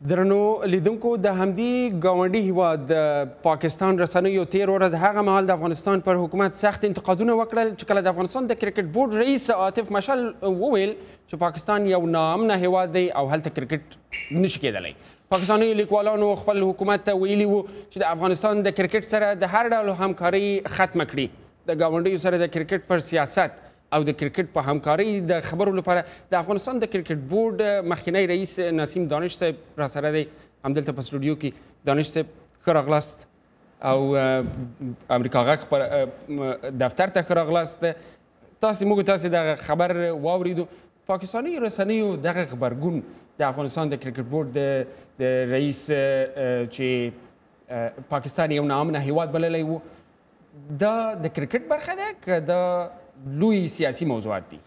درنو لیدونکو د همدې گاونډي هیواد د پاکستان رسنیو تیره ورځ هغه مهال د افغانستان پر حکومت سخت انتقادونه وکړل چې کله د افغانستان د کرکټ بورډ رئیس عاطف مشعل وویل چې پاکستان یو ناامنه هیواد دی او هلته کرکټ نشي کېدلی. پاکستانیو لیکوالانو خپل حکومت ته ویلي وو چې د افغانستان د کرکټ سره د هر ډول همکاري ختمه کړي. د گاونډیو سره د کرکټ پر سیاست او د کرکټ په همکاري د خبرو لپاره د افغانستان د کرکټ بورډ مخکنی رئیس نسیم دانش صاحب را سره دی همدلته په سټوډیو کې. دانش صاحب ښه راغلاست او امریکا غږ دفتر ته ښه راغلاست. موږ تاسې دغه خبر واوریدو. پاکستاني رسنیو دغه غبرګون د افغانستان د کرکټ بورډ د رئیس چې پاکستان یو ناامنه هیواد بللی و دا د کرکټ برخه ده که د لوی سیاسي موضوعات دي؟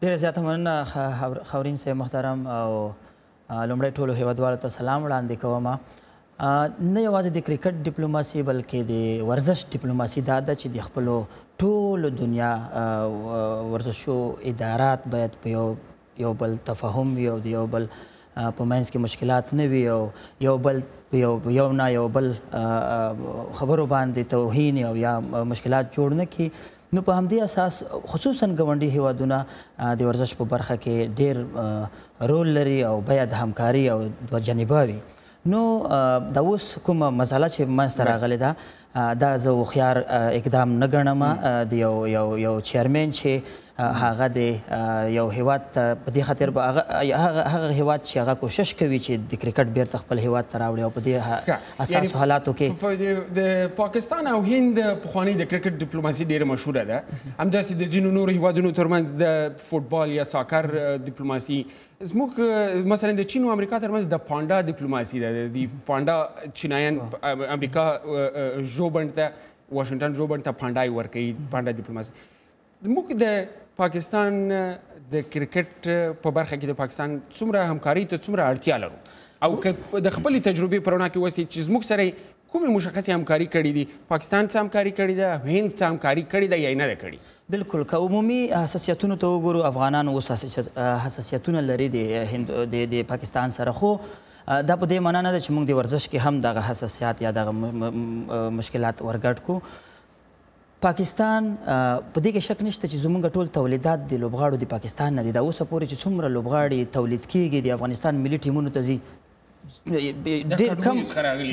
ډېره زیاته مننه خاورین صاحب محترم او لومړی ټولو هیوادوالو ته سلام وړاندې کوم. نه یوازې د کرکټ ډیپلوماسي بلکې د ورزش ډیپلوماسي دا ده چې د خپلو ټولو دنیا ورزشو ادارات باید په یو بل تفاهم وي او د یو بل په منځ کې مشکلات نه وي او یو بل یو بل خبرو باندې توهین او یا مشکلات جوړ نه کړي. نو په همدې اساس خصوصا ګاونډي هیوادونه د ورزش په برخه کې ډېر رول لري او باید همکاري او دوه جانبه وي. نو دا اوس کومه مسله چې منځته راغلې ده دا زه هوښیار اقدام نه ګڼم د یو چیرمن چې هغه د یو هیواد ته په دې خاطر هغه هیواد چې هغه کوشش کوي چې د کرکټ بیرته خپل هیواد ته راوړي او په دې اساسو حالاتو کې د پاکستان او هند پخوانۍ د کرکټ ډیپلوماسي ډېره مشهوره ده. همداسې د ځینو نورو هیوادونو ترمنځ د فوټبال یا ساکر ډیپلوماسي. زموږ مثلا د چین او امریکا ترمنځ د پانډا ډیپلوماسي ده. د پانډا چینایان امریکا ژوبڼ ته واشنګټن ژوبڼ ته پانډای ورکوي پانډا ډیپلوماسي. موږ د پاکستان د کرکټ په برخه کې د پاکستان څومره همکاري ته څومره اړتیا لرو او که د خپلې تجربې په رڼا کې اوسئ چې زموږ سره کومې مشخصې همکاري کړې دي؟ پاکستان څه همکاري کړې ده؟ هند څه همکاري کړې ده یا یې نه ده کړې؟ بالکل که عمومي حساسیتونو ته وګورو افغانان اوس حساسیتونه لري د پاکستان سره، خو دا په دې معنا نه ده چې موږ د ورزش کې هم دغه حساسیات یا دغه مشکلات ورګډ کړو. پاکستان په دې کې شک نشته چې زموږ ټول تولیدات د لوبغاړو د پاکستان نه دي. دا اوسه پورې چې څومره لوبغاړي تولید کیږي د افغانستان ملي ټیمونو ته ځي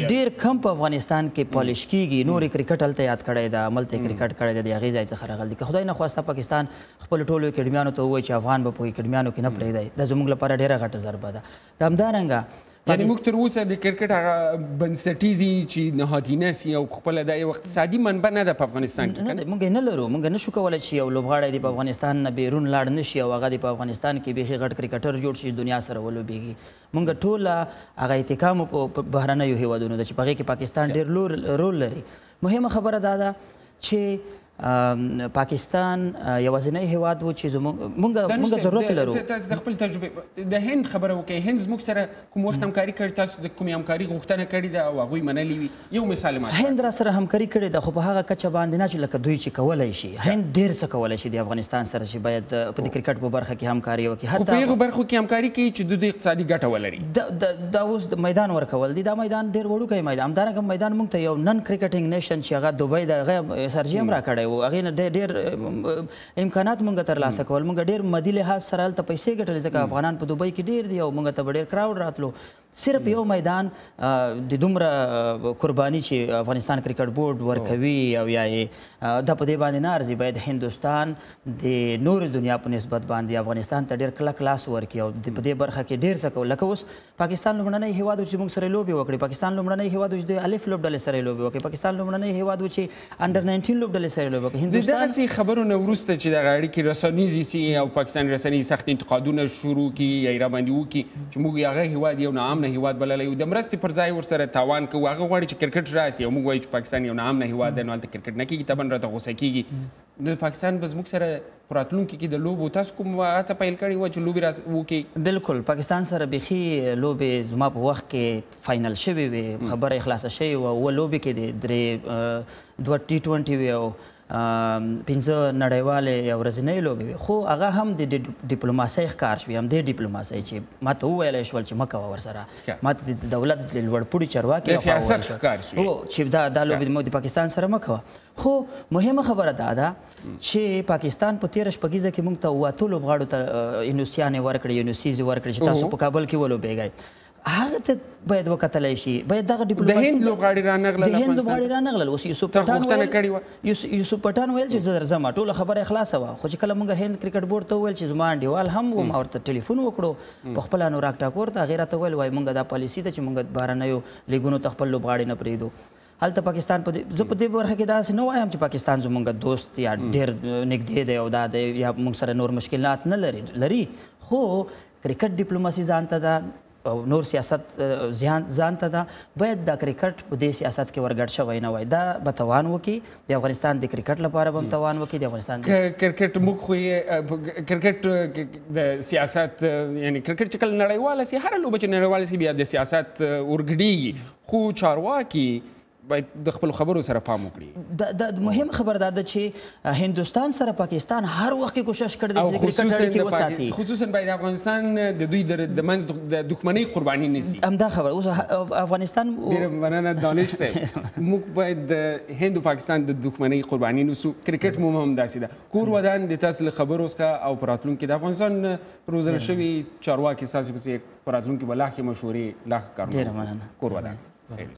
ډېر کم په افغانستان کې پالیش کیږي. نورې کرکټ هلته یاد کړی ده، هملته یې کرکټ کړی ده، د هغې ځای څخه راغلی. که خدای نخواسته پاکستان خپلو ټولو اکیډمیانو ته ووایي چې افغان به په اکیډمیانو کې نه پرېږدی، دا زموږ لپاره ډېره غټه ضربه ده. د همدارنګه یعنې موږ تر اوسه د کرکټ هغه بنسټیزې چې نهادینه سي او خپله دا یو اقتصادي منبع نه ده په افغانستان کې. موږ یې نه لرو. موږ نشو کولی چې یو لوبغاړی د په افغانستان نه بیرون لاړ نه شي او هغه د په افغانستان کې بیخي غټ کرکټر جوړ شي دنیا سره ولوبېږي. موږ ټوله هغه اتکام په بهرنیو هیوادونو ده چې په هغې کې پاکستان ډېر رول لري. مهمه خبره دا ده چې پاکستان یوازینی هیواد و چې موږ ضرورت لرو. تاسو د خپل تجربې د هند خبره وکړئ. هند زموږ سره کوم وخت همکاري کړې؟ تاسو د کومې همکاري غوښتنه کړې ده او هغوی منلې وي؟ یو مثال ماته. هند را سره همکاري کړې ده خو په هغه کچه باندې نه چې لکه دوی چې کولی شي. هند ډېر څه کولی شي د افغانستان سره چې باید په د کرکټ په برخه کې همکاري وکړي. خو په هغو برخو کې همکاري کوي چې دوی اقتصادي ګټه ولري. دا اوس د میدان ورکول دي. دا میدان ډېر وړوکی میدان. همدارنګه میدان موږ ته یو نن کرکټینګ نیشن چې هغه دوبۍ د هغه سرجي هم راکړی و، هغې نه ډېر امکانات مونږ ترلاسه کول. مونږ ډېر مادي لحاظ سره هلته پیسې ګټلې ځکه افغانان په دوبۍ کې ډېر دي او مونږ ته به ډېر کراوډ راتلو. صرف یو میدان د دومره قرباني چې افغانستان کرکټ بورډ ورکوي او یا یې دا په دې باندې نه ارزي. باید هندوستان د نورې دنیا په نسبت باندې افغانستان ته ډېر کلک لاس ورکړي او په دې برخه کې ډېر څه کول. لکه اوس پاکستان لومړنی هیواد و چې موږ سره لوبې وکړې. پاکستان لومړنی هیواد و چې د الف لوبډلې سره لوبې وکړې. پاکستان لومړنی هیواد و چې انډر 19 لوبډلې سره لوبې وکړې. د دغسې خبرو نه وروسته چې دغه اړیکې رسنیزې سي او پاکستان رسنۍ سخت انتقادونه شروع کړي یا یې راباندې وکړي چې موږ هغه هیواد یو ناامنه هیواد بللی د مرستې پر ځای ورسره تاوان کوو. هغه غواړي چې کرکټ راسي او موږ وایو چې پاکستان یو ناامنه هیواد دی نو هلته کرکټ نه کېږي. طبعا راته غوسه کېږي. د پاکستان به زموږ سره په راتلونکي کې د لوبو تاسو کوم هڅه پیل کړې وه چې لوبې وکړئ؟ بالکل پاکستان سره بیخي لوبې زما په وخت کې فاینل شوې وې، خبره یې خلاصه شوې وه. اووه لوبې کې د درې دوه T20 وې او 15 نړیوالې یا ورځنۍ لوبې وې، خو هغه هم د ډیپلوماسۍ ښکار شوې، همدې ډیپلوماسۍ چې ما ته وویلی شول چې مه کوه ورسره. ما ته د دولت د لوړپوړي چارواکي د سیاست ښکار شوې چې دا لوبې د پاکستان سره مه کوه. خو مهمه خبره دا ده چې پاکستان په تیره شپږیزه کې موږ ته 8 لوبغاړو ته انوسیانې ورکړې، انوسیزې ورکړې چې تاسو په کابل کې ولوبېږئ. هغه ته باید وکتلی شي، باید دغه ډیپلوماسي د هند لوبغاړي رانغلل، د هند لوبغاړي رانغلل. اوس یوسف پټان ویل چې زه درځم، ټوله خبره یې خلاصه وه. خو چې کله موږ هند کرکټ بورډ ته وویل چې زما انډیوال هم و، ما ورته ټلیفون وکړو په خپله انوراګ ټاکور ته، هغې راته ویل وایي موږ دا پالیسي ده چې موږ بهرنیو لیګونو ته خپل لوبغاړي نه پرېږدو. هلته پاکستان زه په دې برخه کې داسې نه وایم چې پاکستان زموږ دوست یا ډېر نږدې دی او دا دی یا موږ سره نور مشکلات نه لري، خو کرکټ ډیپلوماسي ځان ته ده او نور سیاست ځان ته ده. باید دا کرکټ په دې سیاست کې ورګډ شوی نه وای. دا به توان وکړي د افغانستان د کرکټ لپاره به هم توان وکړي. د افغانستان کرکټ موږ خو کرکټ د سیاست یعنی کرکټ چې کله نړیواله سي، هره لوبه چې نړیواله سي بیا د سیاست ورګډېږي، خو چارواکي باید د خپلو خبرو سره پام وکړي. د مهم خبر دا ده چې هندوستان سره پاکستان هر وخت کې کوشش کړی دی چې کرکټ اړیکې وساتي، خصوصا باید افغانستان د دوی د منځ د دښمنۍ قرباني نه سي. همدا خبره اوس افغانستان ډېره مننه دانش صاحب. موږ باید د هند او پاکستان د دښمنۍ قرباني نه سو. کرکټ مو هم داسې ده. کور ودان د تاسو له خبرو څخه او په راتلونکي د افغانستان روزل شوي چارواکي ستاسو پسې په راتلونکي به لا ښې مشورې لا ښه کارونه. ډېره مننه. کور ودان.